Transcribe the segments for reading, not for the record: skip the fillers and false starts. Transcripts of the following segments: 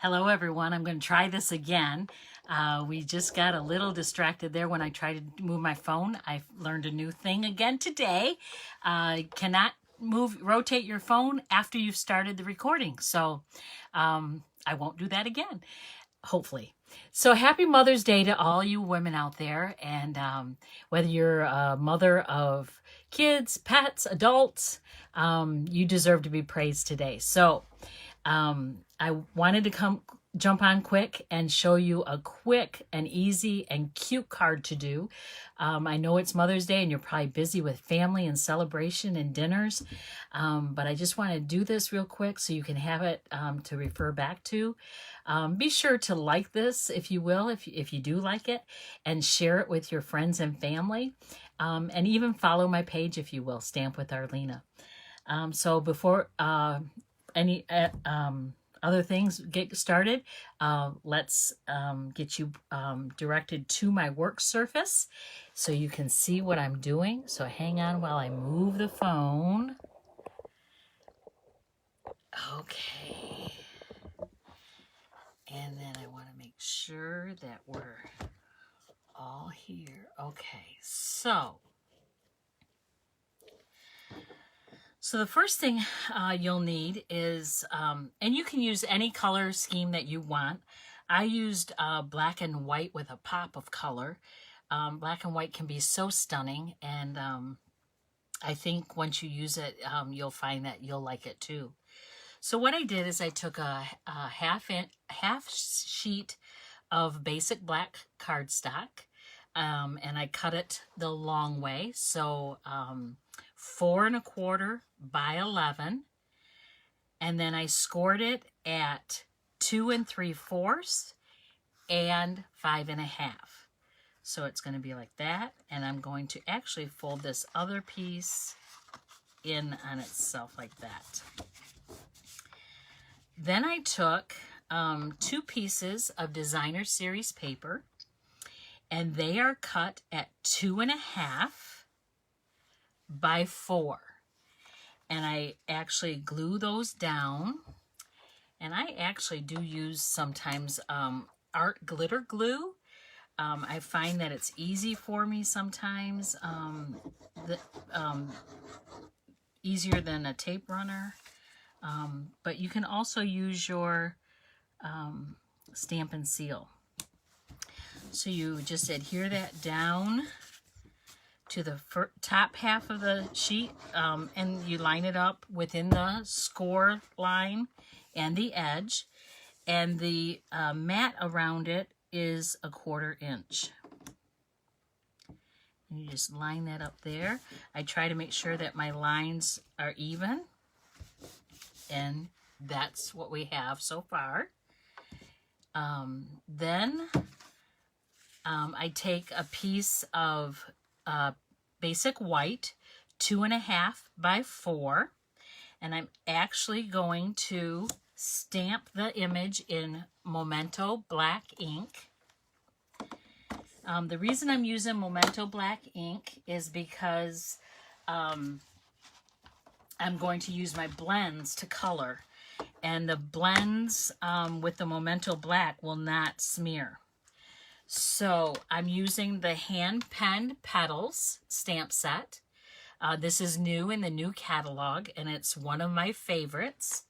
Hello everyone, I'm going to try this again. We just got a little distracted there when I tried to move my phone. I learned a new thing again today. Cannot rotate your phone after you've started the recording. So I won't do that again, hopefully. So happy Mother's Day to all you women out there. And whether you're a mother of kids, pets, adults, you deserve to be praised today. So I wanted to jump on quick and show you a quick and easy and cute card to do. I know it's Mother's Day and you're probably busy with family and celebration and dinners, but I just want to do this real quick so you can have it to refer back to. Be sure to like this, if you will, if you do like it, and share it with your friends and family, and even follow my page, if you will, Stamp with Arlena. So before any other things get started, let's get you directed to my work surface so you can see what I'm doing. So hang on while I move the phone. Okay. And then I want to make sure that we're all here. Okay, so the first thing you'll need is, and you can use any color scheme that you want. I used black and white with a pop of color. Black and white can be so stunning, and I think once you use it, you'll find that you'll like it too. So what I did is I took a half sheet of basic black cardstock, and I cut it the long way. So 4 1/4 by 11, and then I scored it at 2 3/4 and 5 1/2. So it's going to be like that, and I'm going to actually fold this other piece in on itself like that. Then I took 2 pieces of designer series paper, and they are cut at 2 1/2 by 4. And I actually glue those down. And I actually do use sometimes art glitter glue. I find that it's easy for me sometimes, easier than a tape runner. But you can also use your Stamp and Seal. So you just adhere that down to the top half of the sheet, and you line it up within the score line and the edge, and the mat around it is 1/4 inch. And you just line that up there. I try to make sure that my lines are even, and that's what we have so far. Then I take a piece of basic white, 2 1/2 by 4, and I'm actually going to stamp the image in Memento black ink. The reason I'm using Memento black ink is because I'm going to use my blends to color, and the blends with the Memento black will not smear. So I'm using the hand-penned Petals stamp set. This is new in the new catalog, and it's one of my favorites.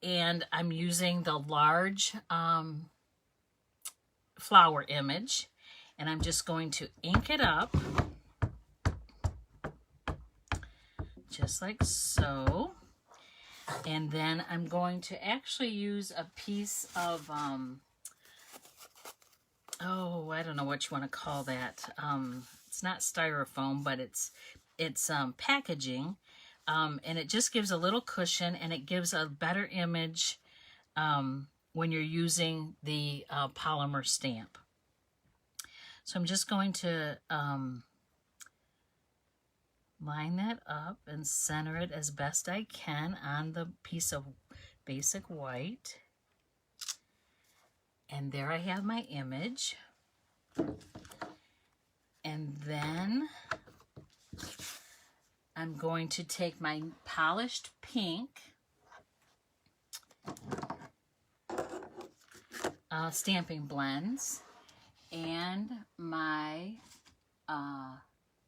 And I'm using the large flower image, and I'm just going to ink it up, just like so. And then I'm going to actually use a piece of oh, I don't know what you want to call that. It's not styrofoam, but it's packaging, and it just gives a little cushion, and it gives a better image when you're using the polymer stamp. So I'm just going to line that up and center it as best I can on the piece of basic white. And there I have my image. And then I'm going to take my polished pink stamping blends and my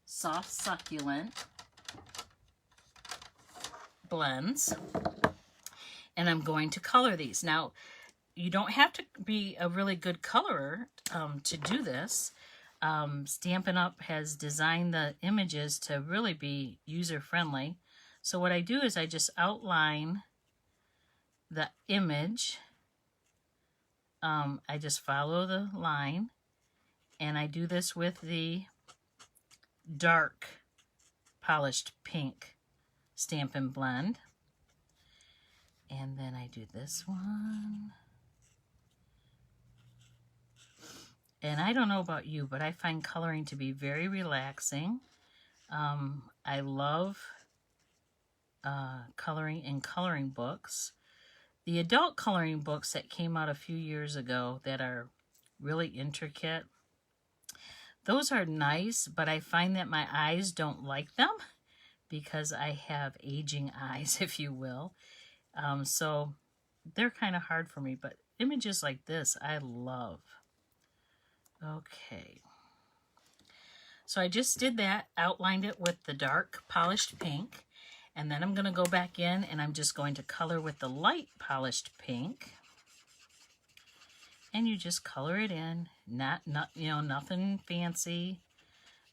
soft succulent blends, and I'm going to color these. Now, you don't have to be a really good colorer to do this. Stampin' Up! Has designed the images to really be user-friendly. So what I do is I just outline the image. I just follow the line, and I do this with the dark polished pink Stampin' Blend. And then I do this one. And I don't know about you, but I find coloring to be very relaxing. I love coloring in coloring books. The adult coloring books that came out a few years ago that are really intricate, those are nice, but I find that my eyes don't like them because I have aging eyes, if you will. So they're kind of hard for me, but images like this I love. Okay, so I just did that, outlined it with the dark polished pink, and then I'm going to go back in and I'm just going to color with the light polished pink. And you just color it in, not you know, nothing fancy,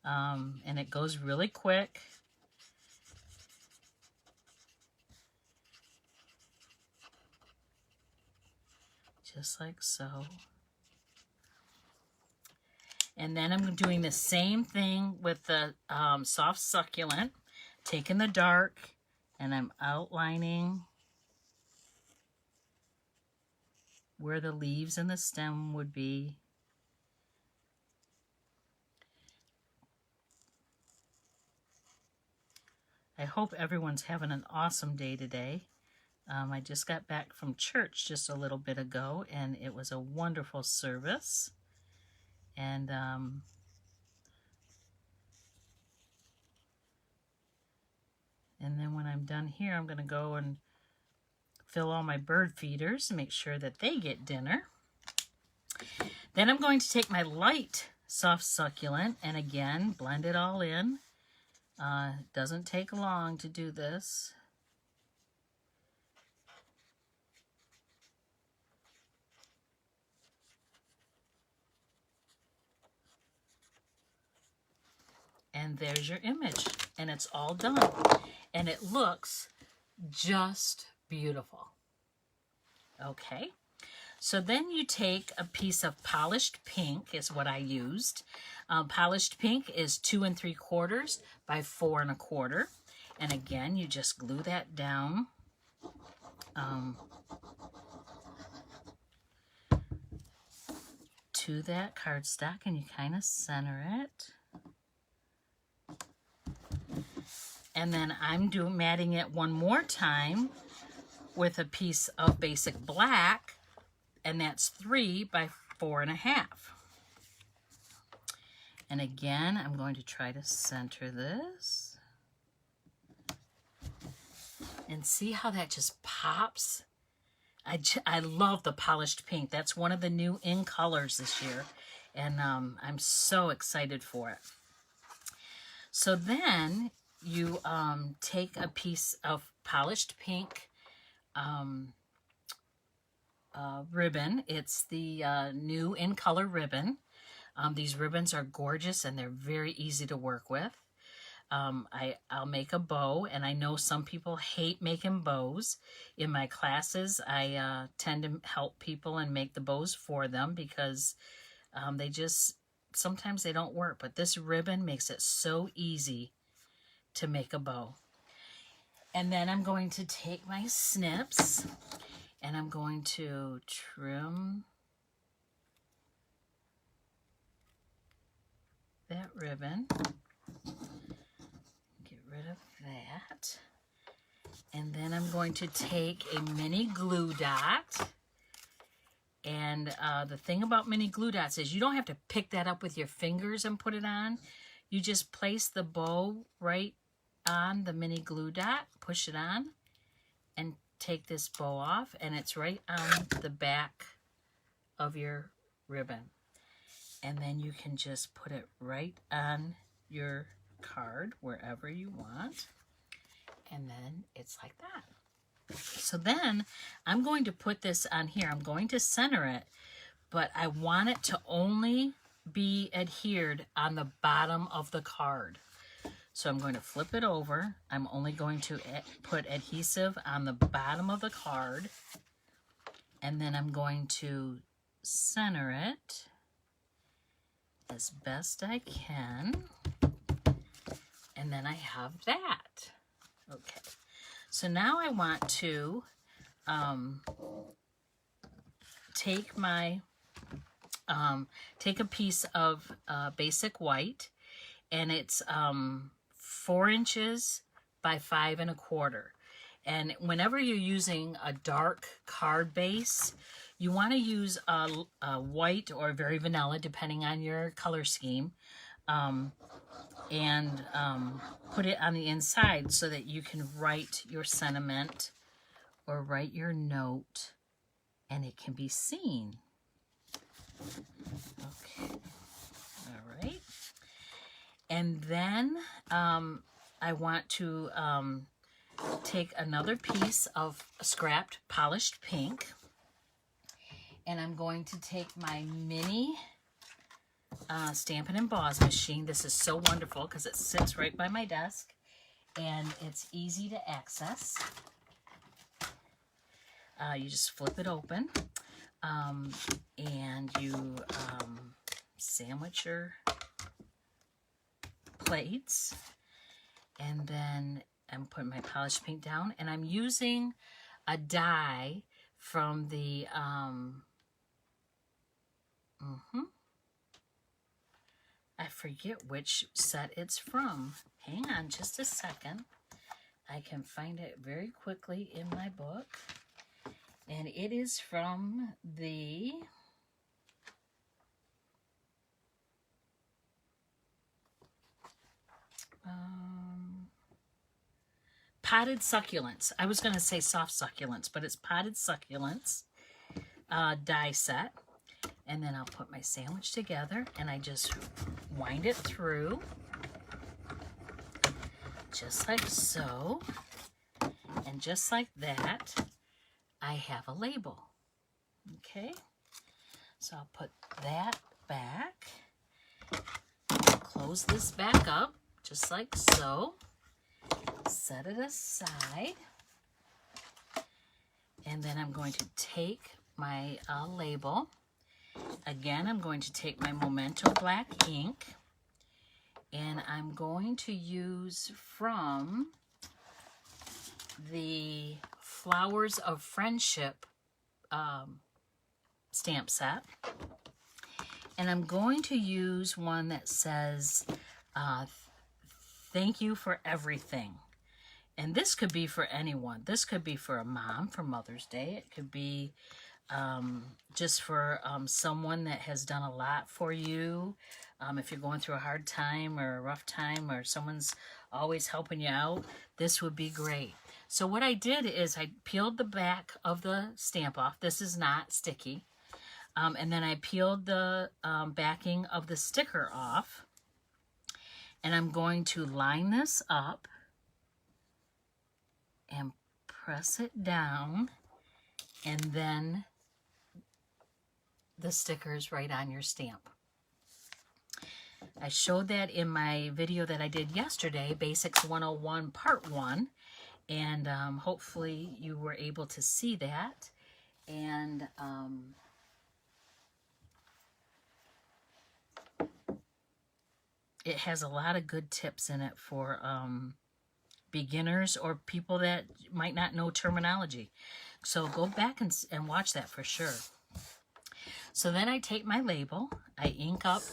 and it goes really quick. Just like so. And then I'm doing the same thing with the soft succulent, taking the dark and I'm outlining where the leaves and the stem would be. I hope everyone's having an awesome day today. I just got back from church just a little bit ago, and it was a wonderful service. And then when I'm done here, I'm going to go and fill all my bird feeders and make sure that they get dinner. Then I'm going to take my light soft succulent and again blend it all in. It doesn't take long to do this. And there's your image, and it's all done. And it looks just beautiful. Okay, so then you take a piece of polished pink, is what I used. Polished pink is 2 3/4 by 4 1/4. And again, you just glue that down. To that cardstock, and you kind of center it. And then I'm matting it one more time with a piece of basic black, and that's 3 by 4 1/2. And again, I'm going to try to center this. And see how that just pops? I love the polished pink. That's one of the new in colors this year. And I'm so excited for it. So then you take a piece of polished pink ribbon. It's the new in color ribbon. These ribbons are gorgeous and they're very easy to work with. I'll make a bow, and I know some people hate making bows. In my classes, I tend to help people and make the bows for them because they just, sometimes they don't work, but this ribbon makes it so easy to make a bow. And then I'm going to take my snips and I'm going to trim that ribbon. Get rid of that. And then I'm going to take a mini glue dot. And the thing about mini glue dots is you don't have to pick that up with your fingers and put it on. You just place the bow right on the mini glue dot, push it on, and take this bow off, and it's right on the back of your ribbon. And then you can just put it right on your card wherever you want. And then it's like that. So then I'm going to put this on here. I'm going to center it, but I want it to only be adhered on the bottom of the card. So I'm going to flip it over. I'm only going to put adhesive on the bottom of the card. And then I'm going to center it as best I can. And then I have that. Okay. So now I want to take a piece of basic white, and it's 4 inches by 5 1/4. And whenever you're using a dark card base, you want to use a white or very vanilla, depending on your color scheme, and put it on the inside so that you can write your sentiment or write your note, and it can be seen. Okay, all right. And then I want to take another piece of scrapped polished pink, and I'm going to take my mini Stamp and Emboss machine. This is so wonderful because it sits right by my desk and it's easy to access. You just flip it open and you sandwich your plates, and then I'm putting my polished pink down, and I'm using a die from the I forget which set it's from. Hang on just a second. I can find it very quickly in my book. And it is from the potted succulents. I was going to say soft succulents, but it's potted succulents die set. And then I'll put my sandwich together and I just wind it through just like so. And just like that, I have a label. Okay, so I'll put that back, close this back up just like so, set it aside, and then I'm going to take my label. Again, I'm going to take my Memento black ink, and I'm going to use from the Flowers of Friendship stamp set. And I'm going to use one that says, thank you for everything. And this could be for anyone. This could be for a mom for Mother's Day. It could be just for someone that has done a lot for you. If you're going through a hard time or a rough time, or someone's always helping you out, this would be great. So what I did is I peeled the back of the stamp off. This is not sticky. And then I peeled the backing of the sticker off. And I'm going to line this up and press it down, and then the stickers right on your stamp. I showed that in my video that I did yesterday, Basics 101 Part 1, and hopefully you were able to see that. And it has a lot of good tips in it for beginners or people that might not know terminology. So go back and watch that for sure. So then I take my label, I ink up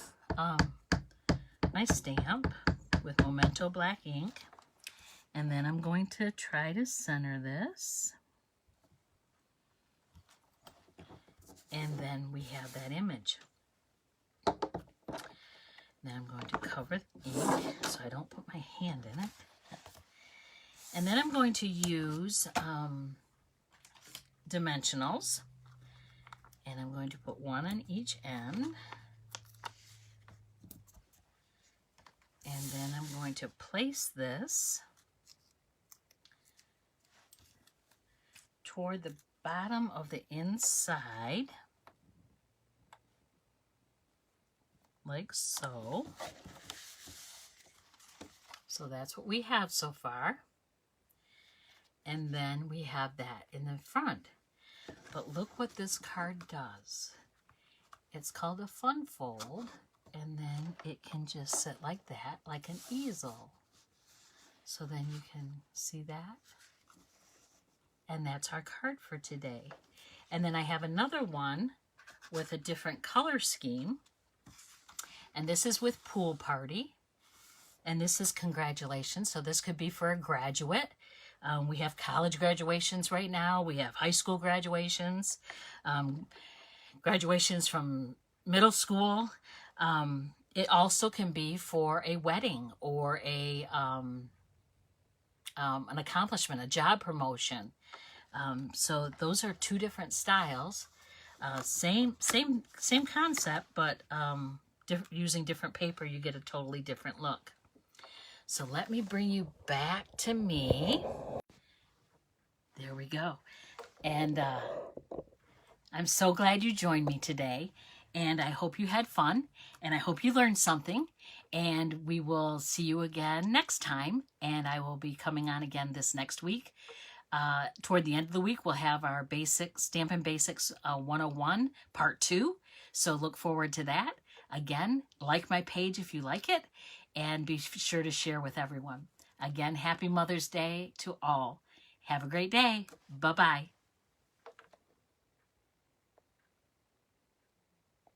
my stamp with Memento black ink, and then I'm going to try to center this. And then we have that image. Then I'm going to cover the ink so I don't put my hand in it. And then I'm going to use dimensionals. And I'm going to put one on each end. And then I'm going to place this toward the bottom of the inside, like so. So that's what we have so far. And then we have that in the front. But look what this card does. It's called a fun fold, and then it can just sit like that, like an easel. So then you can see that. And that's our card for today. And then I have another one with a different color scheme. And this is with pool party. And this is congratulations. So this could be for a graduate. We have college graduations right now. We have high school graduations. Graduations from middle school. It also can be for a wedding or a an accomplishment, a job promotion. So those are two different styles. Same concept, but using different paper, you get a totally different look. So let me bring you back to me. There we go. And I'm so glad you joined me today. And I hope you had fun. And I hope you learned something. And we will see you again next time. And I will be coming on again this next week. Toward the end of the week, we'll have our Stampin' Basics 101 Part 2. So look forward to that. Again, like my page if you like it. And be sure to share with everyone. Again, happy Mother's Day to all. Have a great day. Bye-bye.